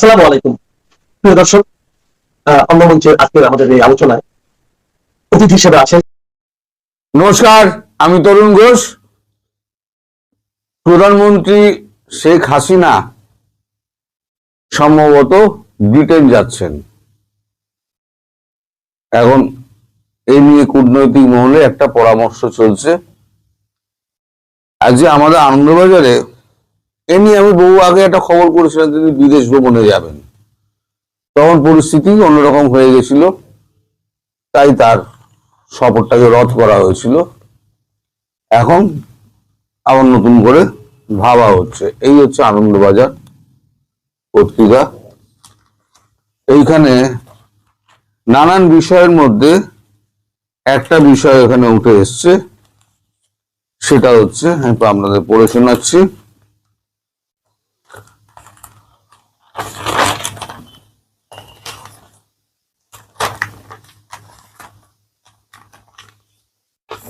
আসসালামু আলাইকুম প্রিয় দর্শক। অঙ্গমঞ্চের আজকের আমাদের এই আলোচনায় অতিথি হিসেবে আছেন। নমস্কার, আমি তরুণ ঘোষ। প্রধানমন্ত্রী শেখ হাসিনা সম্ভবত ব্রিটেন যাচ্ছেন। এখন এই নিয়ে কূটনৈতিক মহলে একটা পরামর্শ চলছে। আজকে আমাদের আনন্দবাজারে এ নিয়ে আমি বহু আগে একটা খবর করেছিলাম, তিনি বিদেশ ভ্রমণে যাবেন। তখন পরিস্থিতি অন্যরকম হয়ে গেছিল, তাই তার সফরটাকে রদ করা হয়েছিল। এখন আবার নতুন করে ভাবা হচ্ছে। এই হচ্ছে আনন্দবাজার পত্রিকা। এইখানে নানান বিষয়ের মধ্যে একটা বিষয় এখানে উঠে এসছে, সেটা হচ্ছে, আমি আপনাদের পড়ে শোনাচ্ছি।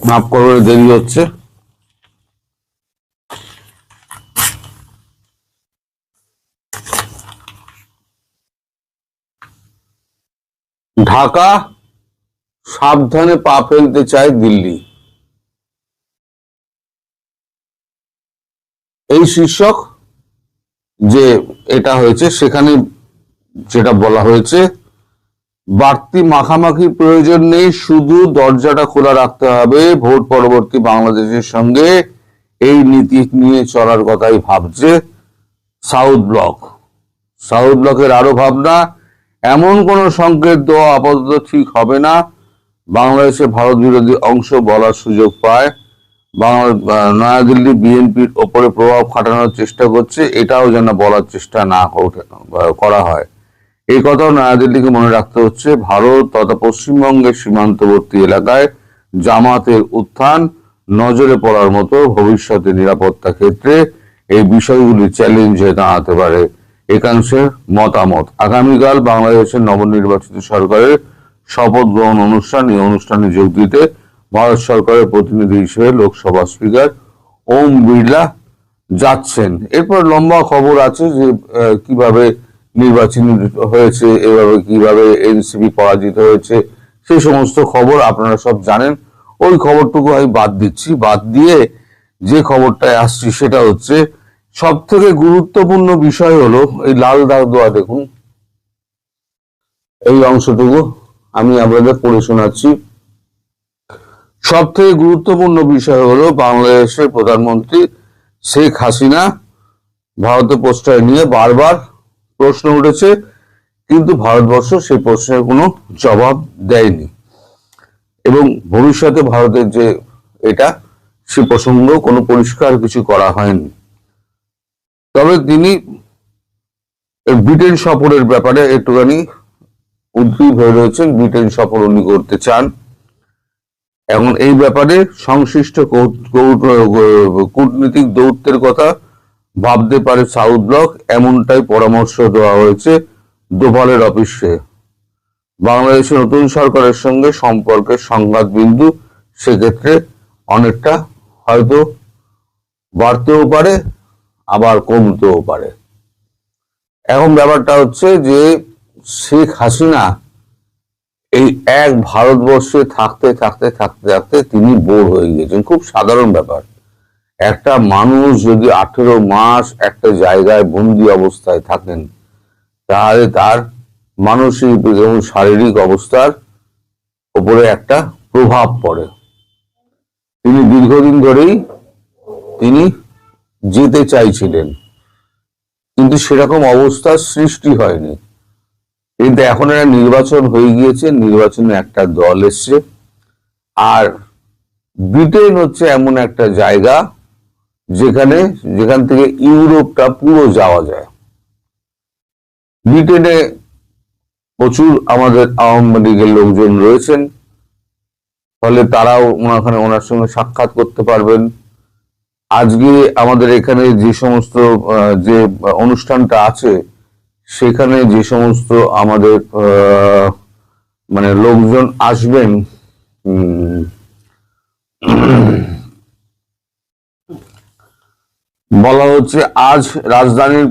মাফ করবে, দেরি হচ্ছে। ঢাকা সাবধানে পা ফেলতে চায় দিল্লি, এই শীর্ষক যে এটা হয়েছে, সেখানে যেটা বলা হয়েছে, বাড়তি মাখামাখি প্রয়োজন নেই, শুধু দরজাটা খোলা রাখতে হবে। ভোট পরবর্তী বাংলাদেশের সঙ্গে এই নীতি নিয়ে চলার কথাই ভাবছে সাউথ ব্লক। সাউথ ব্লকের আরো ভাবনা, এমন কোন সংকেত দেওয়া আপাতত ঠিক হবে না। বাংলাদেশে ভারত বিরোধী অংশ বলার সুযোগ পায়। নয়াদিল্লি বিএনপির ওপরে প্রভাব খাটানোর চেষ্টা করছে, এটাও যেন বলার চেষ্টা না করা হয়। এই কথাও নয়াদিল্লিকে মনে রাখতে হচ্ছে। ভারত তথা পশ্চিমবঙ্গের সীমান্তবর্তী এলাকায় জামাতের উত্থান নজরে পড়ার মতো। ভবিষ্যতে নিরাপত্তা ক্ষেত্রে এই বিষয়গুলি চ্যালেঞ্জ হয়ে দাঁড়াতে পারে একাংশের মতামত। আগামীকাল বাংলাদেশের নবনির্বাচিত সরকারের শপথ গ্রহণ অনুষ্ঠান, এই অনুষ্ঠানে যোগ দিতে ভারত সরকারের প্রতিনিধি হিসেবে লোকসভা স্পিকার ওম বিড়লা যাচ্ছেন। এরপর লম্বা খবর আছে যে কিভাবে নির্বাচন হয়েছে, এভাবে কিভাবে এনসিপি পরাজিত হয়েছে, সেই সমস্ত খবর আপনারা সব জানেন। ওই খবরটুকু আমি বাদ দিচ্ছি। বাদ দিয়ে যে খবরটায় আসছি সেটা হচ্ছে, সব থেকে গুরুত্বপূর্ণ বিষয় হলো এই লাল দাগ দেওয়া, দেখুন এই অংশটুকু আমি আপনাদের পড়ে শোনাচ্ছি। সব থেকে গুরুত্বপূর্ণ বিষয় হলো বাংলাদেশের প্রধানমন্ত্রী শেখ হাসিনা ভারতে প্রশ্রয় নিয়ে বারবার প্রশ্ন উঠেছে, কিন্তু ভারতবর্ষ সেই প্রশ্নের কোনো জবাব দেয়নি, এবং ভবিষ্যতে ভারতের যে এটা, সে প্রসঙ্গ কোনো পরিষ্কার কিছু করা হয়নি। তবে তিনি ব্রিটেন সফরের ব্যাপারে একটুখানি উদ্গ্রীব হয়ে রয়েছেন। ব্রিটেন সফর উনি করতে চান। এখন এই ব্যাপারে সংশ্লিষ্ট কূটনীতিক দৌত্যের কথা ভাবতে পারে সাউথ ব্লক, এমনটাই পরামর্শ দেওয়া হয়েছে দোভালের অফিসে। বাংলাদেশের নতুন সরকারের সঙ্গে সম্পর্কের সংঘাত বিন্দু সেক্ষেত্রে অনেকটা হয়তো বাড়তেও পারে, আবার কমতেও পারে। এখন ব্যাপারটা হচ্ছে যে শেখ হাসিনা এই এক ভারতবর্ষে থাকতে থাকতে থাকতে থাকতে তিনি বোর হয়ে গিয়েছেন। খুব সাধারণ ব্যাপার। একটা মানুষ যদি 18 মাস একটা জায়গায় বন্দি অবস্থায় থাকেন, তাহলে তার মানসিক এবং শারীরিক অবস্থার উপরে একটা প্রভাব পড়ে। তিনি দীর্ঘদিন ধরেই তিনি যেতে চাইছিলেন, কিন্তু সেরকম অবস্থার সৃষ্টি হয়নি। কিন্তু এখন একটা নির্বাচন হয়ে গিয়েছে, নির্বাচনে একটা দল এসছে। আর ব্রিটেন হচ্ছে এমন একটা জায়গা যেখান থেকে ইউরোপটা পুরো যাওয়া যায়। ব্রিটেনে প্রচুর আমাদের আওয়ামী লীগের লোকজন রয়েছেন, ফলে তারাও ওনার সঙ্গে সাক্ষাৎ করতে পারবেন। আজকে আমাদের এখানে যে সমস্ত যে অনুষ্ঠানটা আছে, সেখানে যে সমস্ত আমাদের মানে লোকজন আসবেন, বলা হচ্ছে আজ রাজধানীর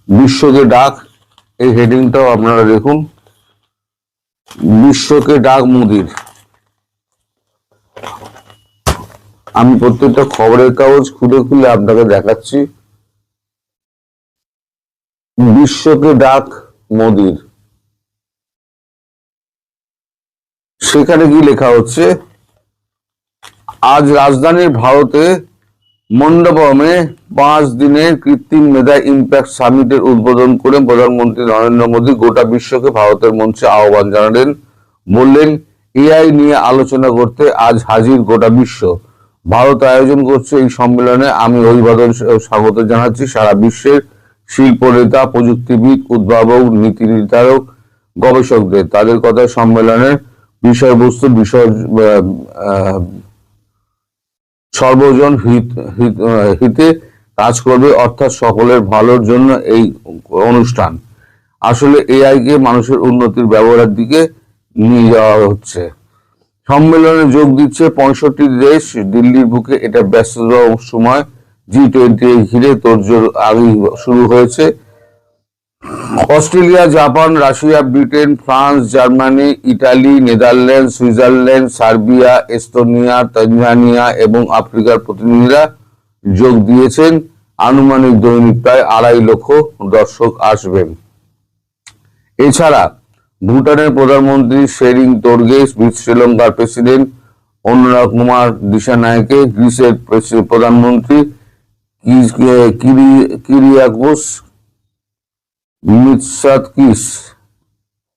বিশ্বকে ডাক, এই হেডিংটাও আপনারা দেখুন। বিশ্বকে ডাক মোদির। আমি প্রত্যেকটা খবরের কাগজ খুলে খুলে আপনাকে দেখাচ্ছি। বিশ্বকে ডাক মোদির। সেখানে কি লেখা হচ্ছে, আজ রাজধানীর ভারতে মন্ডপমে 5 দিনের কৃত্রিম মেধা ইম্প্যাক্ট সামিটের উদ্বোধন করে প্রধানমন্ত্রী নরেন্দ্র মোদী গোটা বিশ্বকে ভারতের মঞ্চে আহ্বান জানালেন। বললেন, এআই নিয়ে আলোচনা করতে আজ হাজির গোটা বিশ্ব। ভারত আয়োজন করছে এই সম্মেলনে আমি অভিবাদন স্বাগত জানাচ্ছি সারা বিশ্বের শিল্প নেতা, প্রযুক্তিবিদ, উদ্ভাবক, নীতি নির্ধারক, গবেষকদের। তাদের কথা, সম্মেলনের বিষয়বস্তু সর্বজন হিতে কাজ করবে, অর্থাৎ সকলের ভালোর জন্য এই অনুষ্ঠান। আসলে এআই কে মানুষের উন্নতির ব্যবহারের দিকে নিয়ে যাওয়া হচ্ছে। সম্মেলনে যোগ দিচ্ছে 65 দেশ। দিল্লির বুকে এটা ব্যস্ততম সময়। G20 ঘিরে তোড়জোড় আগেই শুরু হয়েছে। Australia, Japan, Russia, Britain, France, Germany, Italy, Netherland, Switzerland, Serbia, Estonia, Tanzania এবং আফ্রিকার প্রতিনিধিরা যোগ দিয়েছেন। আনুমানিক দৈনিক প্রায় 2.5 লক্ষ দর্শক আসবেন। এছাড়া ভুটানের প্রধানমন্ত্রী শেরিং তোরগে, শ্রীলঙ্কার প্রেসিডেন্ট অনুরা কুমার দিশানায়কে, গ্রিসের প্রধানমন্ত্রী কিরিয়াকোস মিৎসোতাকিস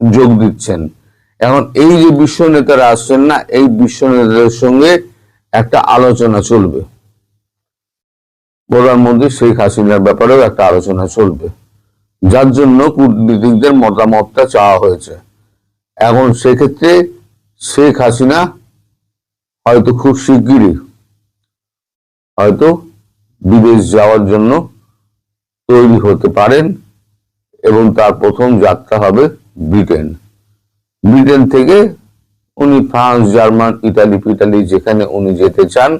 যোগ দিচ্ছেন। এখন এই যে বিশ্ব নেতারা আসছেন না, এই বিশ্ব নেতাদের সঙ্গে একটা আলোচনা চলবে। প্রধানমন্ত্রী শেখ হাসিনার ব্যাপারেও একটা আলোচনা চলবে, যার জন্য কূটনীতিকদের মতামতটা চাওয়া হয়েছে। এখন সেক্ষেত্রে শেখ হাসিনা হয়তো খুব শিগগিরই হয়তো বিদেশ যাওয়ার জন্য তৈরি হতে পারেন এবং তার প্রথম যাত্রা হবে ব্রিটেন। ব্রিটেন থেকে উনি ফ্রান্স, জার্মান, ইটালি ফিটালি যেখানে উনি যেতে চান,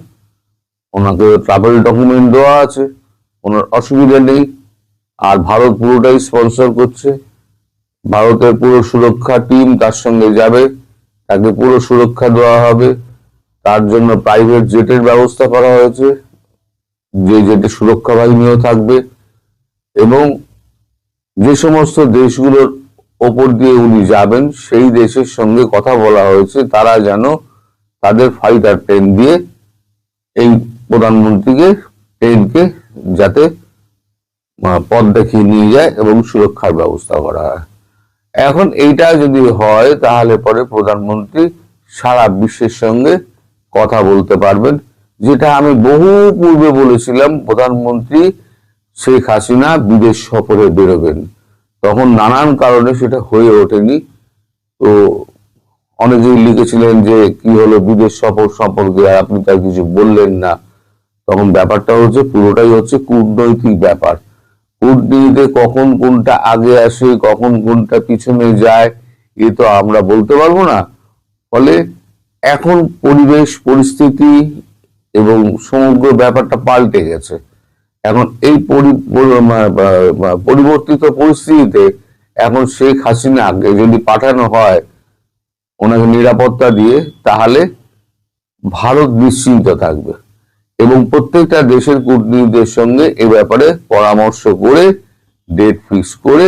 ওনাকে ট্রাভেল ডকুমেন্ট দেওয়া আছে, ওনার অসুবিধা নেই। আর ভারত পুরোটাই স্পন্সর করছে। ভারতের পুরো সুরক্ষা টিম তার সঙ্গে যাবে, তাকে পুরো সুরক্ষা দেওয়া হবে। তার জন্য প্রাইভেট জেটের ব্যবস্থা করা হয়েছে, যে জেটে সুরক্ষা বাহিনীও থাকবে। এবং যে সমস্ত দেশগুলোর ওপর দিয়ে উনি যাবেন, সেই দেশের সঙ্গে কথা বলা হয়েছে তারা যেন তাদের ফাইটার প্লেন দিয়ে এই ট্রেনকে যাতে পথ দেখিয়ে নিয়ে যায় এবং সুরক্ষার ব্যবস্থা করা হয়। এখন এইটা যদি হয়, তাহলে পরে প্রধানমন্ত্রী সারা বিশ্বের সঙ্গে কথা বলতে পারবেন। যেটা আমি বহু পূর্বে বলেছিলাম, প্রধানমন্ত্রী শেখ হাসিনা বিদেশ সফরে বেরোবেন, তখন নানান কারণে সেটা হয়ে ওঠেনি। তো অনেকেই লিখেছিলেন যে কি হলো বিদেশ সফর সম্পর্কে, আপনি তার কিছু বললেন না। তখন ব্যাপারটা হচ্ছে, পুরোটাই হচ্ছে কূটনৈতিক ব্যাপার। কূটনীতিতে কখন কোনটা আগে আসে, কখন কোনটা পিছনে যায়, এ তো আমরা বলতে পারবো না। ফলে এখন পরিবেশ পরিস্থিতি এবং সমগ্র ব্যাপারটা পাল্টে গেছে। এখন এই পরিবর্তিত পরিস্থিতিতে এখন শেখ হাসিনাকে যদি পাঠানো হয় ওনাকে নিরাপত্তা দিয়ে, তাহলে ভারত নিশ্চিন্ত থাকবে এবং প্রত্যেকটা দেশের কূটনীতিদের সঙ্গে এ ব্যাপারে পরামর্শ করে ডেট ফিক্স করে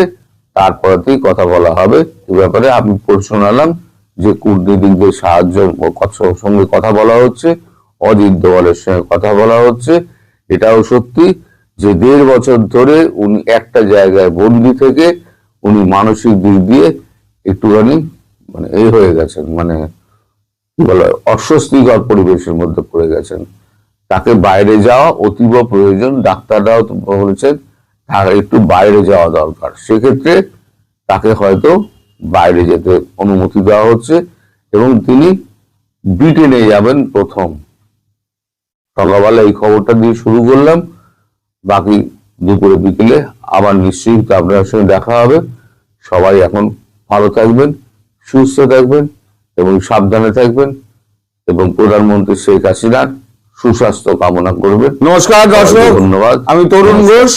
তারপরেই কথা বলা হবে। এ ব্যাপারে আমি শোনালাম যে কূটনীতিকদের সঙ্গে কথা বলা হচ্ছে, অজিত দোভালের সঙ্গে কথা বলা হচ্ছে। এটাও সত্যি যে 1.5 বছর ধরে উনি একটা জায়গায় বন্দি থেকে উনি মানসিক দিক দিয়ে একটুখানি এই হয়ে গেছেন, কি বলে, অস্বস্তিকর পরিবেশের মধ্যে পড়ে গেছেন। তাকে বাইরে যাওয়া অতীব প্রয়োজন, ডাক্তাররাও বলেছেন তার একটু বাইরে যাওয়া দরকার। সেক্ষেত্রে তাকে হয়তো বাইরে যেতে অনুমতি দেওয়া হচ্ছে এবং তিনি ব্রিটেনে যাবেন প্রথম। সকালবেলা এই খবরটা দিয়ে শুরু করলাম, বাকি দুপুরে বিকেলে আবার নিশ্চয়ই আপনার সঙ্গে দেখা হবে। সবাই এখন ভালো থাকবেন, সুস্থ থাকবেন এবং সাবধানে থাকবেন এবং প্রধানমন্ত্রী শেখ হাসিনার সুস্বাস্থ্য কামনা করবেন। নমস্কার দর্শক, ধন্যবাদ। আমি তরুণ ঘোষ।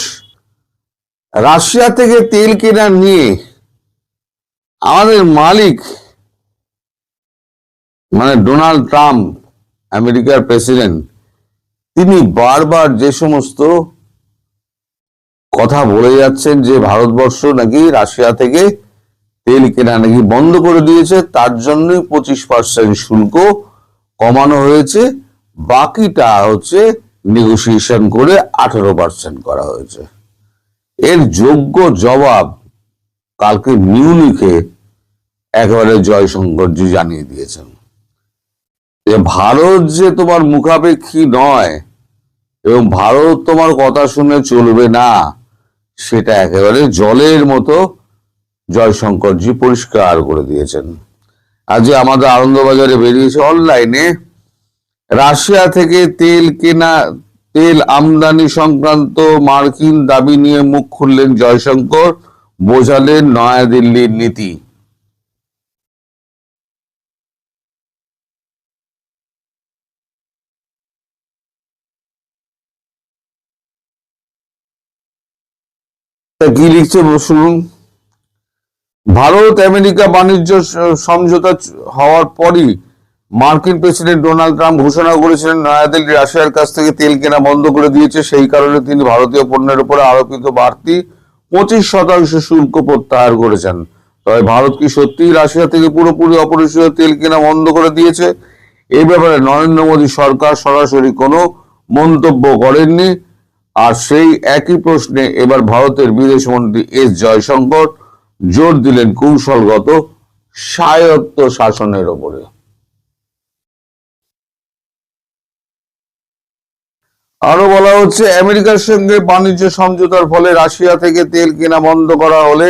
রাশিয়া থেকে তেল কেনা নিয়ে আমাদের মালিক মানে ডোনাল্ড ট্রাম্প, আমেরিকার প্রেসিডেন্ট, তিনি বারবার যে সমস্ত কথা বলে যাচ্ছেন যে ভারতবর্ষ নাকি রাশিয়া থেকে তেল কেনা নাকি বন্ধ করে দিয়েছে, তার জন্যই 25% শুল্ক কমানো হয়েছে, বাকিটা হচ্ছে নেগোসিয়েশন করে 18% করা হয়েছে। এর যোগ্য জবাব কালকে মিউনিখে একেবারে জয়শঙ্করজি জানিয়ে দিয়েছেন যে ভারত যে তোমার মুখাপেক্ষী নয় এবং ভারত তোমার কথা শুনে চলবে না, সেটা একেবারে জলের মতো জয়শঙ্করজি পরিষ্কার করে দিয়েছেন। আজ আমাদের আনন্দবাজারে বেরিয়েছে অনলাইনে, রাশিয়া থেকে তেল আমদানি সংক্রান্ত মার্কিন দাবি নিয়ে মুখ খুললেন জয়শঙ্কর, বোঝালেন নয়াদিল্লির নীতি। কি লিখছে শুনুন। ভারত আমেরিকা বাণিজ্য সমঝোতা হওয়ার পরই মার্কিন প্রেসিডেন্ট ডোনাল্ড ট্রাম্প ঘোষণা করেছিলেন নয়াদিল্লি রাশিয়ার কাছ থেকে তেল কেনা বন্ধ করে দিয়েছে। সেই কারণে তিনি ভারতীয় পণ্যের উপরে আরোপিত বাড়তি 25% শুল্ক প্রত্যাহার করেছেন। তবে ভারত কি সত্যিই রাশিয়া থেকে পুরোপুরি অপরিশোধিত তেল কেনা বন্ধ করে দিয়েছে? এই ব্যাপারে নরেন্দ্র মোদী সরকার সরাসরি কোনো মন্তব্য করেননি। আর সেই একই প্রশ্নে এবার ভারতের বিদেশমন্ত্রী এস জয়শঙ্কর জোর দিলেন কৌশলগত স্বায়ত্ত শাসনের ওপরে। আরো বলা হচ্ছে, আমেরিকার সঙ্গে বাণিজ্য সমঝোতার ফলে রাশিয়া থেকে তেল কেনা বন্ধ করা হলে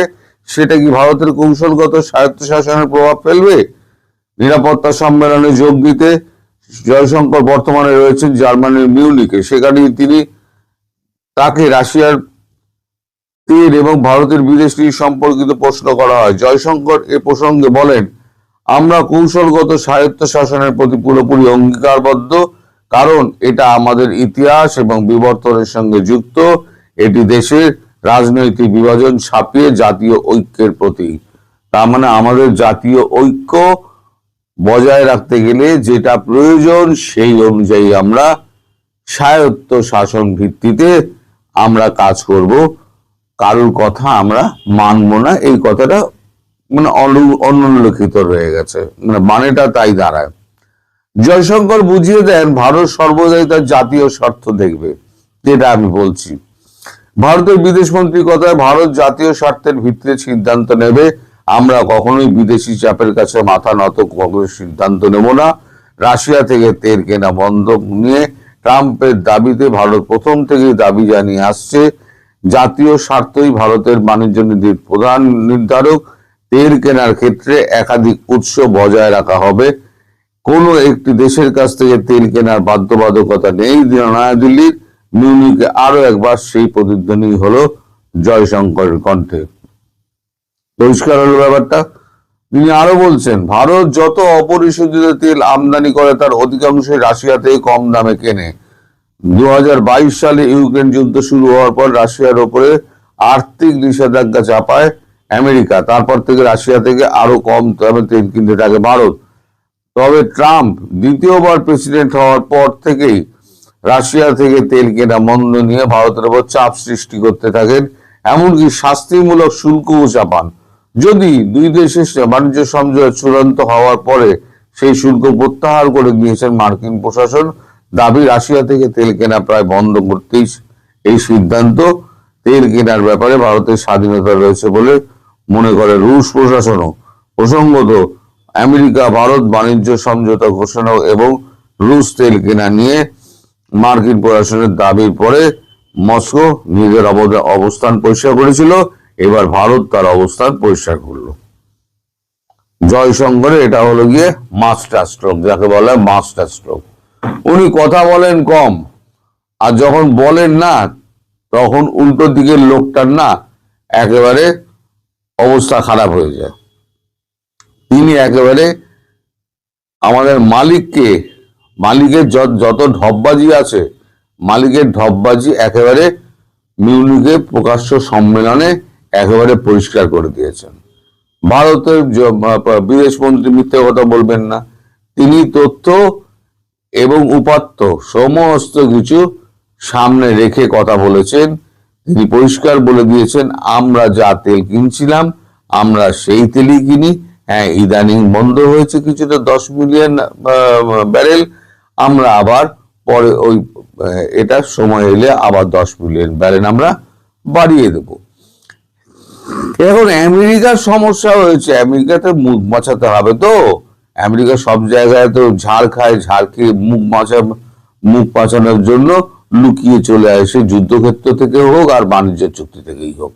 সেটা কি ভারতের কৌশলগত স্বায়ত্তশাসনের প্রভাব ফেলবে? নিরাপত্তা সম্মেলনে যোগ দিতে জয়শঙ্কর বর্তমানে রয়েছেন জার্মানির মিউনিখে। সেখানে তাকে রাশিয়ার তেল এবং ভারতের বিদেশ নীতি সম্পর্কিত প্রশ্ন করা হয়। জয়শঙ্কর এ প্রসঙ্গে বলেন, আমরা কৌশলগত স্বায়ত্তশাসনের প্রতি পুরোপুরি অঙ্গীকারবদ্ধ, কারণ এটা আমাদের ইতিহাস এবং বিবর্তনের সঙ্গে যুক্ত। এটি দেশের রাজনৈতিক বিভাজন ছাপিয়ে জাতীয় ঐক্যের প্রতীক। তার মানে আমাদের জাতীয় ঐক্য বজায় রাখতে গেলে যেটা প্রয়োজন সেই অনুযায়ী আমরা স্বায়ত্ত শাসন ভিত্তিতে আমরা কাজ করব, কারোর কথা আমরা মানব না। এই কথাটা মানে অনুল্লেখিত রয়ে গেছে, মানেটা তাই দাঁড়ায়। জয়শঙ্কর বুঝিয়ে দেন ভারত সর্বদাই তার জাতীয় স্বার্থ দেখবে, যেটা আমি বলছি। ভারতের বিদেশমন্ত্রী কথায়, ভারত জাতীয় স্বার্থের ভিত্তিতে সিদ্ধান্ত নেবে, আমরা কখনোই বিদেশি চাপের কাছে মাথা নত কখনোই সিদ্ধান্ত নেব না। রাশিয়া থেকে তেল কেনা বন্ধ নিয়ে ট্রাম্পের দাবিতে ভারত প্রথম থেকেই দাবি জানিয়ে আসছে, জাতীয় স্বার্থই ভারতের বাণিজ্য নীতির প্রধান নির্ধারক। তেল কেনার ক্ষেত্রে একাধিক উৎস বজায় রাখা হবে, কোনো একটি দেশের কাছ থেকে তেল কেনার বাধ্যবাধকতা নেই। নয়াদিল্লির মিউনিখে আরো একবার সেই প্রতিধ্বনি হলো জয়শঙ্করের কণ্ঠে। পরিষ্কার হলো ব্যাপারটা। তিনি আরো বলছেন, ভারত যত অপরিশোধিত তেল আমদানি করে তার অধিকাংশই রাশিয়া থেকে কম দামে কেনে। 2022 সালে ইউক্রেন যুদ্ধ শুরু হওয়ার পর রাশিয়ার উপরে আর্থিক নিষেধাজ্ঞা চাপায় আমেরিকা। তারপর থেকে রাশিয়া থেকে আরো কম দামে তেল কিনতে থাকে ভারত। তবে ট্রাম্প দ্বিতীয়বার প্রেসিডেন্ট হওয়ার পর থেকেই রাশিয়া থেকে তেল কেনা বন্ধ নিয়ে ভারতের উপর চাপ সৃষ্টি করতে থাকেন, এমনকি শাস্তিমূলক শুল্কও চাপান। যদি দুই দেশের বাণিজ্য সমঝোতা চূড়ান্ত হওয়ার পরে সেই শুল্ক প্রত্যাহার করে দিয়েছেন মার্কিন প্রশাসন। দাবি, রাশিয়া থেকে তেল কেনা প্রায় বন্ধ করতেই এই সিদ্ধান্ত। তেল কেনার ব্যাপারে ভারতের স্বাধীনতা রয়েছে বলে মনে করে রুশ প্রশাসনও। প্রসঙ্গত, আমেরিকা ভারত বাণিজ্য সমঝোতা ঘোষণা এবং রুশ তেল কেনা নিয়ে মার্কিন প্রশাসনের দাবির পরে মস্কো নিজের অবস্থান পরিষ্কার করেছিল। এবার ভারত তার অবস্থান পরিষ্কার করলো। জয়শঙ্করের এটা হলো গিয়ে মাস্টার স্ট্রোক, যাকে বলা হয় মাস্টার স্ট্রোক। উনি কথা বলেন কম, আর যখন বলেন না তখন উল্টো দিকের লোকটার না একেবারে অবস্থা খারাপ হয়ে যায়। তিনি একেবারে আমাদের মালিকের যত ঢপবাজি আছে, মালিকের ঢপবাজি একেবারে মিউনিকে প্রকাশ্য সম্মেলনে একেবারে পরিষ্কার করে দিয়েছেন। ভারতের বিদেশ মন্ত্রী মিথ্যে কথা বলবেন না, তিনি তথ্য এবং উপাত্ত সমস্ত কিছু সামনে রেখে কথা বলেছেন। তিনি পরিষ্কার বলে দিয়েছেন, আমরা যা তেল কিনছিলাম আমরা সেই তেলই কিনি। হ্যাঁ, ইদানিং বন্ধ হয়েছে কিছুটা 10 মিলিয়ন ব্যারেল, আমরা আবার পরে ওই এটা সময় এলে আবার 10 মিলিয়ন ব্যারেল আমরা বাড়িয়ে দেব। এখন আমেরিকার সমস্যা হয়েছে, আমেরিকাতে মুখ বাঁচাতে হবে তো। আমেরিকা সব জায়গায় তো ঝাড় খায়, ঝাড় খেয়ে মুখ বাঁচানোর জন্য লুকিয়ে চলে আসে, যুদ্ধক্ষেত্র থেকে হোক আর বাণিজ্য চুক্তি থেকেই হোক।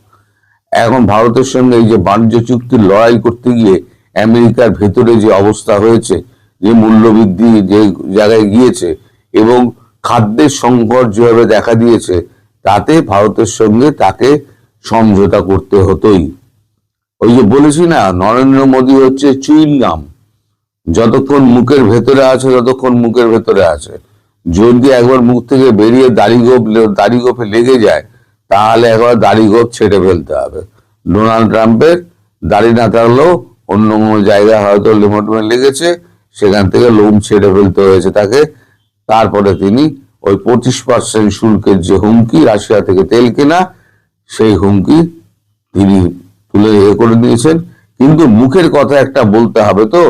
এখন ভারতের সঙ্গে এই যে বাণিজ্য চুক্তির লড়াই করতে গিয়ে আমেরিকার ভেতরে যে অবস্থা হয়েছে, যে মূল্যবৃদ্ধি যে জায়গায় গিয়েছে এবং খাদ্যের সংকট যেভাবে দেখা দিয়েছে, তাতে ভারতের সঙ্গে তাকে সমঝোতা করতে হতোই। ওই যে বলেছি না, নরেন্দ্র মোদী হচ্ছে চুইংগাম, যতক্ষণ মুখের ভেতরে আছে ততক্ষণ মুখের ভেতরে আছে। যদি একবার মুখ থেকে বেরিয়ে দাড়ি গোফে লেগে যায়, তাহলে একবার দাড়ি গোফ ছেড়ে ফেলতে হবে। ডোনাল্ড ট্রাম্পের দাড়ি না থাকলেও অন্য কোনো জায়গায় হয়তো লিমোটমে লেগেছে, সেখান থেকে লোম ছেড়ে ফেলতে হয়েছে তাকে। তারপরে তিনি ওই 25% শুল্কের যে হুমকি, রাশিয়া থেকে তেল কেনা, সেই হুমকি তিনি তুলে করে দিয়েছেন। কিন্তু মুখের কথা একটা বলতে হবে তো,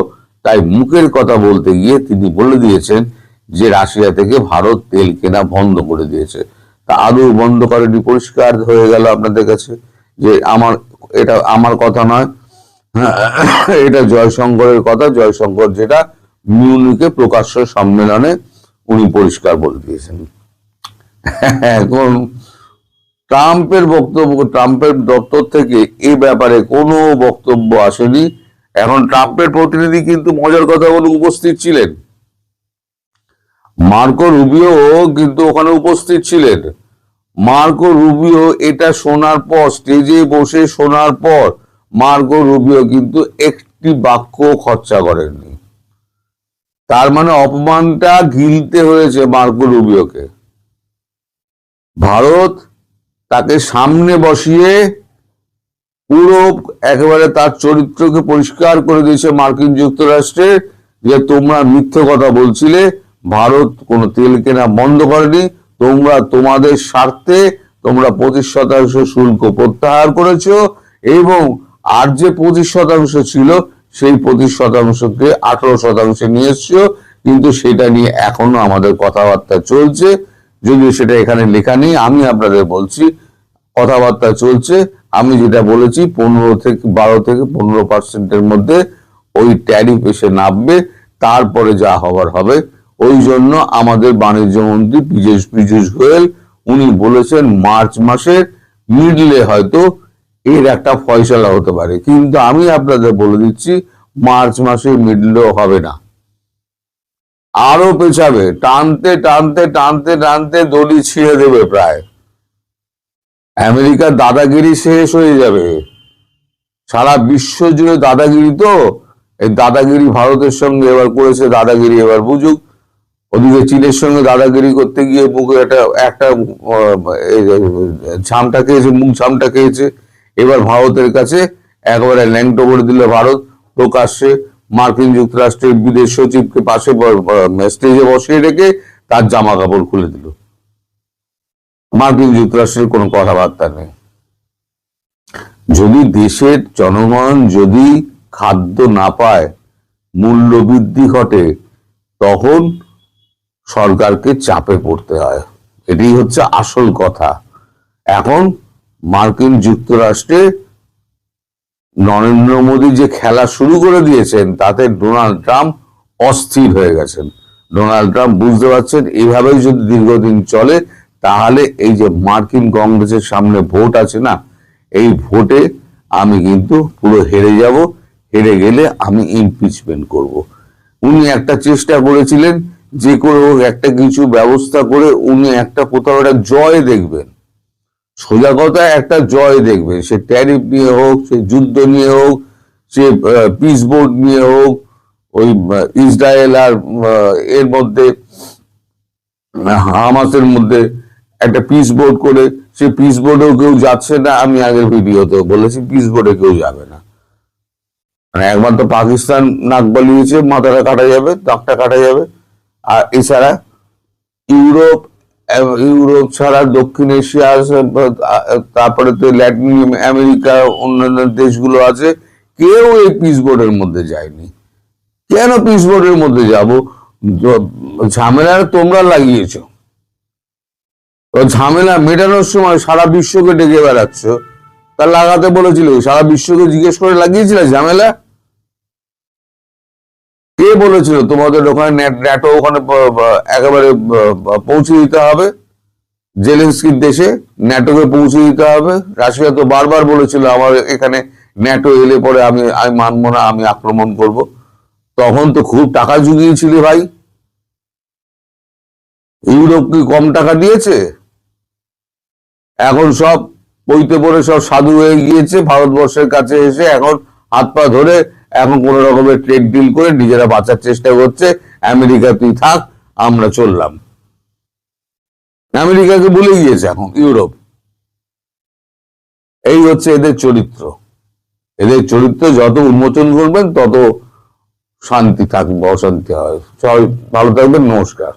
তাই মুখের কথা বলতে গিয়ে তিনি বলে দিয়েছেন যে রাশিয়া থেকে ভারত তেল কেনা বন্ধ করে দিয়েছে। তা আদৌ বন্ধ করেনি, পরিষ্কার হয়ে গেল আপনাদের কাছে যে এটা আমার কথা নয়, এটা জয়শঙ্করের কথা। জয়শঙ্কর যেটা মিউনিকে প্রকাশ্য সম্মেলনে উনি পরিষ্কার বলে দিয়েছেন। এখন ট্রাম্পের দপ্তর থেকে এই ব্যাপারে কোনো বক্তব্য আসেনি। এখন ট্রাম্পের প্রতিনিধি কিন্তু মজার কথা বলে উপস্থিত ছিলেন, মার্কো রুবিও কিন্তু ওখানে উপস্থিত ছিলেন। মার্কো রুবিও এটা শোনার পর, স্টেজে বসে শোনার পর, মার্কো রুবিও কিন্তু একটি বাক্য খরচা করেননি। তার মানে অপমানটা গিলতে হয়েছে মার্কো রুবিওকে। ভারত তাকে সামনে বসিয়ে পুরো একেবারে তার চরিত্রকে পরিষ্কার করে দিয়েছে মার্কিন যুক্তরাষ্ট্রের, যে তোমরা মিথ্যে কথা বলছিলে, ভারত কোনো তেল কেনা বন্ধ করেনি, তোমরা তোমাদের স্বার্থে তোমরা 25% শুল্ক প্রত্যাহার করেছো এবং আর যে 25% ছিল সেই 25%কে 18% নিয়ে এসছো। কিন্তু সেটা নিয়ে এখনো আমাদের কথাবার্তা চলছে, যদিও সেটা এখানে লেখা নেই। আমি আপনাদের বলছি, কথাবার্তা চলছে। আমি যেটা বলেছি 12 থেকে 15%-এর মধ্যে ওই ট্যারিফ এসে নামবে, তারপরে যা হবার হবে। ওই জন্য আমাদের বাণিজ্য মন্ত্রী পীযূষ গোয়েল উনি বলেছেন মার্চ মাসের মিডলে হয়তো এর একটা ফয়সালা হতে পারে। কিন্তু আমি আপনাদের বলে দিচ্ছি, মার্চ মাসের মিডলেও হবে না, আরো পেছাবে। টানতে টানতে টানতে টানতে দড়ি ছিঁড়ে দেবে প্রায়। আমেরিকার দাদাগিরি শেষ হয়ে যাবে। সারা বিশ্ব জুড়ে দাদাগিরি, তো এই দাদাগিরি ভারতের সঙ্গে এবার করেছে, দাদাগিরি এবার বুঝুক। ওদিকে চীনের সঙ্গে দাদাগিরি করতে গিয়ে মুখে একটা ঝামটা খেয়েছে, মুখ ঝামটা খেয়েছে। এবার ভারতের কাছে একেবারে ল্যাংটো করে দিল ভারত। প্রকাশ্যে মার্কিন যুক্তরাষ্ট্রের বিদেশ সচিবকে পাশে স্টেজে বসিয়ে রেখে তার জামা কাপড় খুলে দিল। মার্কিন যুক্তরাষ্ট্রের কোনো কথাবার্তা নেই। যদি দেশের জনগণ যদি খাদ্য না পায়, মূল্য বৃদ্ধি ঘটে, তখন সরকারকে চাপে পড়তে হয়। এটাই হচ্ছে আসল কথা। এখন মার্কিন যুক্তরাষ্ট্রে নরেন্দ্র মোদী যে খেলা শুরু করে দিয়েছেন, তাতে ডোনাল্ড ট্রাম্প অস্থির হয়ে গেছেন। ডোনাল্ড ট্রাম্প বুঝতে পারছেন এইভাবেই যদি দীর্ঘদিন চলে, তাহলে এই যে মার্কিন কংগ্রেসের সামনে ভোট আছে না, এই ভোটে আমি কিন্তু পুরো হেরে যাব। হেরে গেলে আমি ইমপিচমেন্ট করব। উনি একটা চেষ্টা করেছিলেন, যে কোনো একটা কিছু ব্যবস্থা করে উনি একটা কোথাও একটা জয় দেখবেন। সোজা কথা, একটা জয় দেখবেন। সে ট্যারিফ নিয়ে হোক, সে যুদ্ধ নিয়ে হোক, সে পিস বোর্ড নিয়ে হোক, ওই ইসরায়েল আর এর মধ্যে হামাসের মধ্যে একটা পিস বোর্ড করে সে পিস বোর্ডেও কেউ যাচ্ছে না। আমি আগের ভিডিওতেও বলেছি পিস বোর্ডে কেউ যাবে না। মানে একবার তো পাকিস্তান নাক বালিয়েছে, মাথাটা কাটা যাবে, নাকটা কাটা যাবে। আর এছাড়া ইউরোপ ইউরোপ ছাড়া দক্ষিণ এশিয়া তারপরে তো ল্যাটিন আমেরিকা অন্যান্য দেশগুলো আছে, কেউ এই পিস বোর্ডের মধ্যে যায়নি। কেন পিস বোর্ডের মধ্যে যাব? ঝামেলা তোমরা লাগিয়েছ। ঝামেলা মেটানোর সময় সারা বিশ্বকে ডেকে বেড়াচ্ছ। তা লাগাতে বলেছিল, সারা বিশ্বকে জিজ্ঞেস করে লাগিয়েছিল ঝামেলা? কে বলেছিল তোমাদের ওখানে ন্যাটো ওখানে একেবারে পৌঁছে দিতে হবে? জেলেনস্কির দেশে ন্যাটোকে পৌঁছে দিতে হবে। রাশিয়া তো বারবার বলেছিল আমার এখানে ন্যাটো এলে পরে আমি মানবো না, আমি আক্রমণ করব। তখন তো খুব টাকা জুগিয়েছিলে ভাই। ইউরোপ কি কম টাকা দিয়েছে? এখন সব বইতে পড়ে সব সাধু হয়ে গিয়েছে ভারতবর্ষের কাছে এসে, এখন হাত পা ধরে এখন কোন রকমের ট্রেড ডিল করে নিজেরা বাঁচার চেষ্টা করছে। আমেরিকা তুই থাক, আমরা চললাম। আমেরিকাকে ভুলে গিয়েছে এখন ইউরোপ। এই হচ্ছে এদের চরিত্র। এদের চরিত্র যত উন্মোচন করবেন তত শান্তি থাকবে, অশান্তি হয়। সবাই ভালো থাকবেন, নমস্কার।